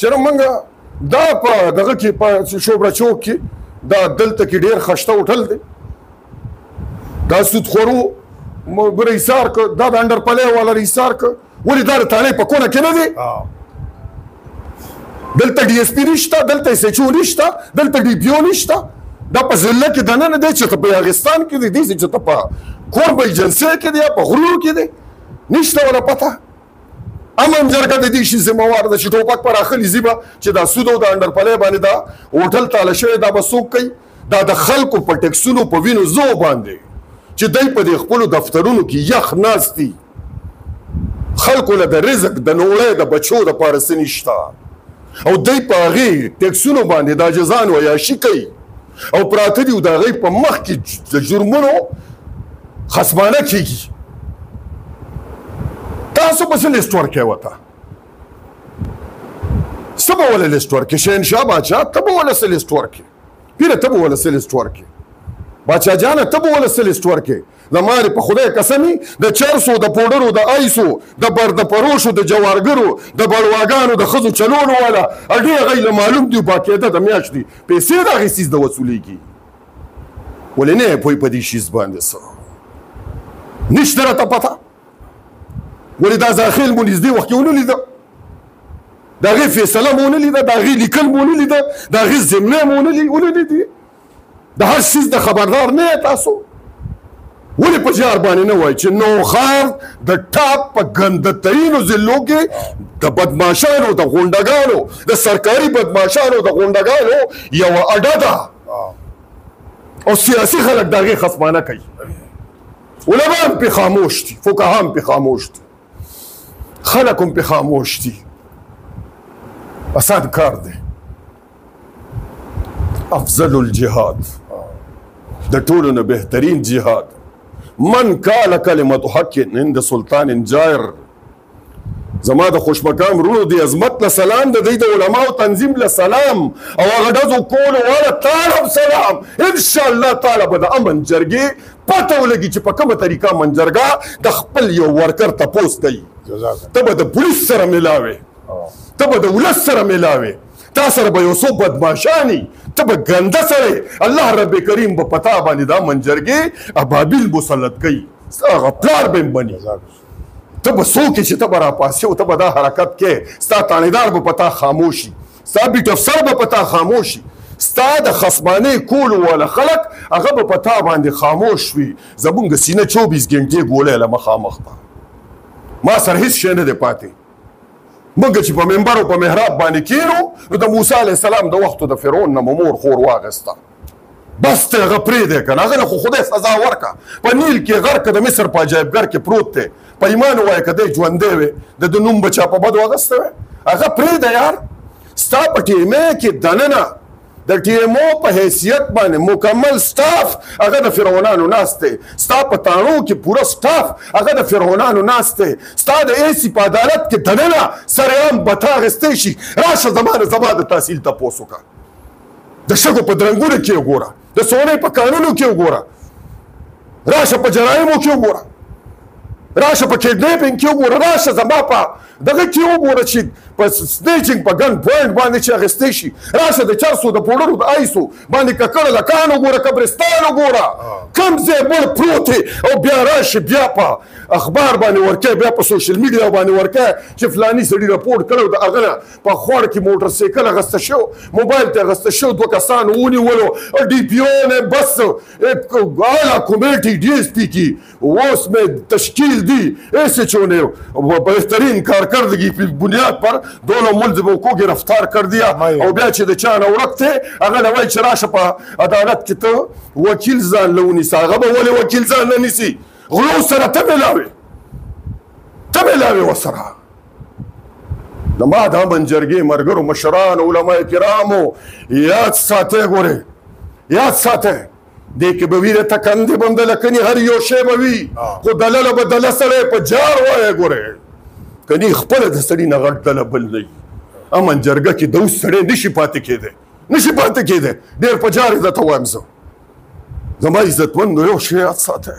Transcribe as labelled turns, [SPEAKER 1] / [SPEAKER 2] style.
[SPEAKER 1] چې موږ دا په دغه کې په شوبره چوک کې دا دلته کې ډېر خشته هوټل دی دا سودخورو رئیسار که دا د انډر پلی والا رئیسار که ولې دا د تانې په کونه کې نه دی دلته ډي اس پي نشته دلته اس ایچ او نشته دلته ډي پي او نشته دا په ضلع کې دننه دی چې ته په یاغستان کې دی داسې چې ته په کورب ایجنسۍ کې دی یا په غرونو کې دی نشته ولا پته امن جرګه د دې شي ذمهوار ده چې ټوپک پر اخلي زی به چې دا سود او د انډر پلی باندې دا هوټل تاله شوی دا به څوک کوي دا د خلکو په ټکسونو په وینو زو باندې چې دی په دې خپلو دفترونو کې یخ ناست دي خلکو له د رزق د نوړۍ د بچو دپاره څه نشته او دی په هغې ټکسونو باندې دا جزان و عیاشي کوي او پراته دي او د هغې په مخ کې د جرمونو خصمانه کېږي تاسو به څه لیست ورکوئ ورته څه به وله لیست ورکړې شهنشاه باچا ته به وله څه لیست ورکړې پیره ته به وله څه لیست ورکړې باچا جانه ته به وله څه لیست ورکړې د مارې په خدای قسمي د چرسو د پوډرو د ایسو د بردپروشو د جوارګرو د بړواګانو د ښځو چلولو والا اډې هغوی له معلوم دي باقاعده د میاشتې پیسې د هغې څیز د وصولېږي ولې نه یې پوی په دې شیز باندې څه نشته راته پته ولې دا زاخیل مو نږدې وخت کې ونه لیده د هغې فیصله مو ونه لیده د هغې لیکل مو ونه لیده د هغې ضمنۍ مو ونه لیدې د هر څیز د خبردار نه یې تاسو ولې په جار باندې نه وایي چې نوښار د ټاپ په ګنده ترینو ضلعو کې د بدماشانو د غونډګانو د سرکاري بدماشانو د غونډګانو یوه اډه ده او سیاسي خلک د هغې خصمانه کوي علما هم پې خاموش دي فقها هم پې خاموش دي خلک هم پې خاموش دي اسان کار دی افضل الجهاد د ټولو نه بهترین جهاد من قال کلمت حق عند سلطان جائر زما د خوشمقام رونو د عظمت له سلام د دوی د علماو تنظیم له سلام او هغه ډزو کولو والا تعالی هم سلام انشاءالله تعالی به د امن جرګې پته ولګي چې په کومه طریقه امن جرګه د خپل یو ورکر تپوس کوي ته به د پولیس سره ملاوې ته به د ولس سره ملاوې تا سره به یو څو بدماشانی ته به ګنده سره الله رب کریم به پتا باندې دا امن جرګې ابابیل مسلط کوي هغه پلار به هم بني ته به څوک چې ته به راپاسې او ته به دا حرکت کې ستا تانیدار به پتا خاموشي ستا بیټ افسر به پتا خاموشي ستا د خصمانې کولو والا خلک هغه به پتا باندې خاموش وي زمونږ سینه 24 ګنټې ګولۍ له مخامخ ده ما سره هیڅ شی نه دی پاتې موږ چې په منبر او په محراب باندې کېنو نو د موسی علیه السلام د وختو د فرعون نه مور خور واغسته بس ته هغه پرېږدی که نه هغه له خو خدای سزا ورکړه په نیل کې غرق د مصر په عجایبګر کې پروت دی په ایمان ووایه که دی ژوندی وی د نوم به چا په بدو اخیستی وی هغه پرېږده یار ستا په ټیمې کې دننه د ټیمو په حیثیت باندې مکمل سټاف هغه د فرعونانو ناست دی ستا په تاڼو کې پوره سټاف هغه د فرعونانو ناست دی ستا د ایسي په عدالت کې دننه سرعام بتا اخیستی شي راشه زما د تحصیل تپوس وکړه د شګو په درنګونو کې وګوره د سونې په کانونو کې وګوره راشه په جرایمو کې وګوره راشه په کډنیپینګ کې وګوره راشه زما په دغه کې وګوره چې په سنیچینګ په ګن پوینټ باندې چې اخیستی شي راشه د چرسو د پوډرو د ایسو باندې ککړه لکان وګوره قبرستان وګوره کوم ځای مړ پروت او بیا راشي بیا په اخبار باندې ورکوي بیا په سوشل میډیا باندې ورکوي چې فلاني سړي راپورټ کړی د هغه نه په خوړ کې موټر سایکل اخیسته شو موبایل ته اخیسته شو 2 کسان ونیولو D P O ने बस एक आला कमेटी DSP की वो उसमें तश्कील दी एस एच ओ ने बेहतरीन कारकर्दगी की बुनियाद पर दोनों मुलजिमों को गिरफ्तार कर दिया और बया چې د چا نه ورک ته هغه له وایي چې راشه په عدالت کې ته وکیل ځان له ونیسه هغه به ولې وکیل ځان نه نیسي غلو سره ته ملاوې ورسره د ما د امن جرګې ملګرو مشرانو علما کرامو یاد ساتئ ګورئ یاد ساتئ دې کې به ویره تکندې به هم د لکني هر یو شی به وي خو دلله به دله سړی په جار وایه ګورئ کني خپله د سړي نه غټ دله بل نه وي امن جرګه کې د اوس سړی نشي پاتې کېدی ډېر په جار یې درته وایم زه زما عزتمندو یو شی یاد ساتئ